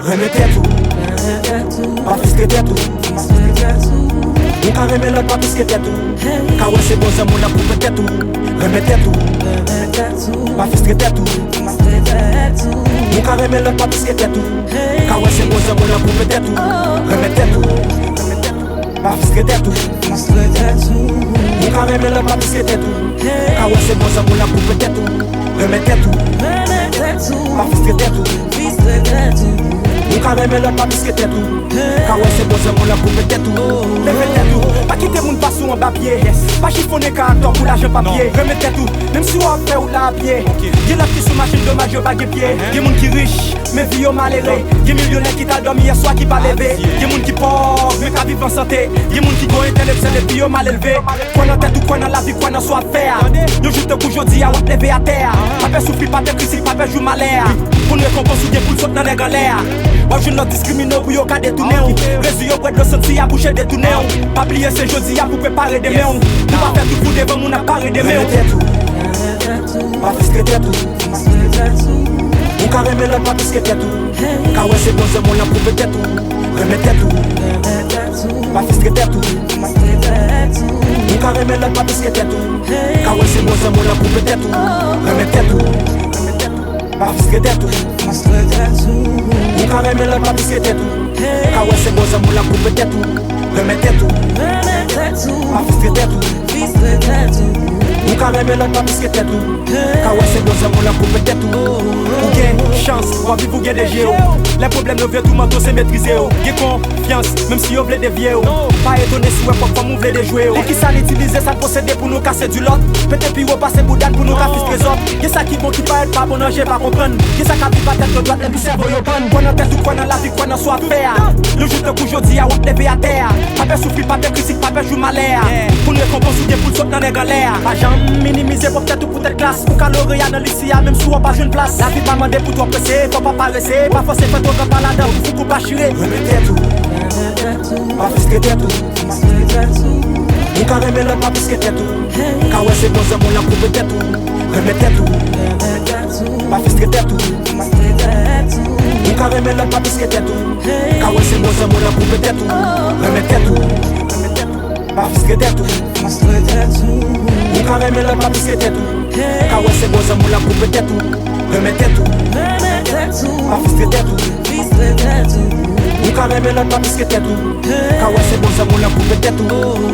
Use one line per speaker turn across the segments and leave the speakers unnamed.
Renmen Tet tout, pas fistre Tet tout. Ou ka remen l'autre pas fistre Tet tout. Ka ouais c'est bon ça mon la coupe Tet tout. Renmen Tet tout, pas fistre Tet tout. Ou ka remen l'autre pas fistre Tet tout. Ka ouais c'est bon ça mon la coupe Tet tout. Renmen Tet tout, pas fistre Tet tout. Ou ka remen l'autre pas fistre Tet tout. Ka ouais c'est bon ça mon la coupe Tet tout. Renmen Tet tout, pas fistre Tet tout. Ou ka remen l'autre pas fistre Tet tout. Ka ouais c'est bon ça mon la coupe Tet tout. Renmen Tet tout, pas quitter moun passou en bas pied. Pas chiffonner carton pour l'argent papier. Renmen Tet tout, même si on fait ou la pied. Y'a la petite sous machine dommage yo pas de pied. Y'a moun qui riche, mais vie yo malheureux. Y'a millionnaire qui t'a dormi hier soir qui pas levé. Y'a moun qui pauvre, mais qui vivre en santé. Y'a moun qui go intellectuel et puis yo mal élevé. Quoi dans tête ou quoi dans la vie, quoi dans soit faire. Yo juste un coup jodi à wap lever à terre. Pas peur souffrir, pas peur critique, pas peur jou malheur. Pour nous récompenser bien pour le saut dans les galères. Moi je ne discrimine pour yo ka détourner. Résu yo près de senti à boucher détourner. Pas oublier c'est jodi à pour préparer des mains. Nous pas faire tout pour devant moun a paré des mains. Pas fistre Tet tout. Ou ka remen l'autre pas fistre Tet tout. Ka ouais c'est bon c'est mon la coupe Tet tout. Renmen Tet tout, pas fistre Tet tout. Ou ka remen l'autre pas fistre Tet tout. Ka ouais c'est bon c'est mon la coupe Tet tout. Renmen Tet tout, pas fistre Tet tout. Ou ka remen l'autre pas fistre Tet tout. Ka ouais c'est bon c'est mon la coupe Tet tout. Renmen Tet tout, pas fistre Tet tout. Ou ka remen l'autre pas fistre Tet tout. Ka ouais c'est bon c'est mon la coupe Tet tout. Ou gen chance, ou vivre ou gen des géos. Les problèmes ne viennent tout manteau c'est maîtriser. Gen confiance, même si on veut dévier. Pas étonné si on comme on veut des jouer. Et qui ça l'utiliser, ça procéder pour nous casser du lot. Peut-être puis on passer boudane pour nous casser les autres. Gen ça qui bon qui pas être pas bon, j'ai pas comprendre. Gen ça qui pas tête le droit et puis cerveau yo bonne. Quoi dans tête ou quoi dans la vie, quoi dans soit faire. Le juste coup jodi à wap lever à terre. Pas peur souffrir, pas peur critique, pas peur jou malheur. Pour nous récompenser bien pour le saut dans les galères. Pas jamais minimiser pour peut-être ou pour tête classe. Pour calorie dans l'ici, même si on pas une place. La vie pas demander pour toi presser, faut pas paraisser. Pas forcer, fait toi pas là-dedans, faut pas chier. Renmen Tet tout, pas fistre Tet tout. Ou ka remen l'autre pas fistre Tet tout. Ka ouais c'est bon c'est mon la coupe Tet tout. Renmen Tet tout, pas fistre Tet tout. Ou ka remen l'autre pas fistre Tet tout. Ka ouais c'est bon c'est mon la coupe Tet tout. Renmen Tet tout, pas fistre Tet tout. Ou ka remen l'autre pas fistre Tet tout. Ka ouais c'est bon c'est mon la coupe Tet tout. Renmen Tet tout, pas fistre Tet tout. Ou ka remen l'autre pas fistre Tet tout. Ka ouais c'est bon ça mon la coupe Tet tout.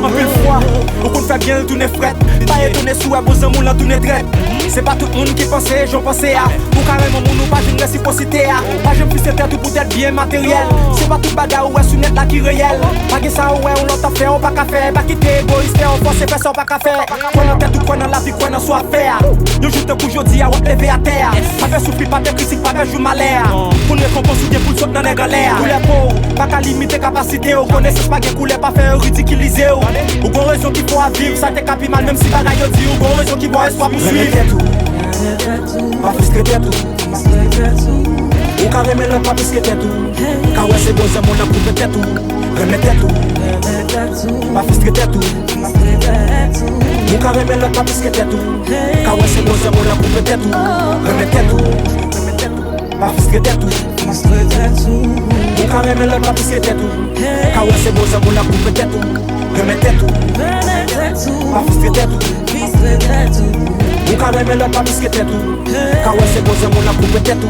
En plus fois, ou qu'on fait bien tourner fret. Pas étonné sous un bon ça mon la tourner traite. C'est pas tout le monde qui pensait, j'en pensais à. Ou carrément mon ou pas d'une réciprocité à. Pas je puisse être tout pour être bien matériel. C'est pas tout bagarre ou est sunette là qui réel. Pas que ça ouais on l'entend faire, on pas qu'à faire. Pas quitter égoïste, on pense faire ça, on pas qu'à faire. Quoi dans tête ou quoi dans la vie, quoi dans soit faire. Yo juste un coup jodi à wap lever à terre. Pas faire souffrir, pas faire critique, pas faire jou malheur. Pour nous récompenser bien pour le saut dans les galères. Pour les pauvres, pas qu'à limiter capacité. Ou connaissance pas qu'à couler, pas faire ridiculiser. Ou gon raison qui faut à vivre, ça t'est capi mal même si bagaille yo dit. Ou gon raison qui voit espoir pour suivre. Pas fistre Tet tout. Ou ka remen l'autre pas fistre Tet tout. Ka ouais c'est bon c'est mon la coupe Tet tout. Renmen Tet tout, pas fistre Tet tout. Ou ka remen l'autre pas fistre Tet tout. Ka ouais c'est bon c'est mon la coupe Tet tout. Renmen Tet tout, pas fistre Tet tout. Ou ka remen l'autre pas fistre Tet tout. Ka ouais c'est bon c'est mon la coupe Tet tout. Renmen Tet tout, pas fistre Tet tout. Ou ka remen l'autre pas fistre Tet tout. Ka ouais c'est bon c'est mon la coupe Tet tout.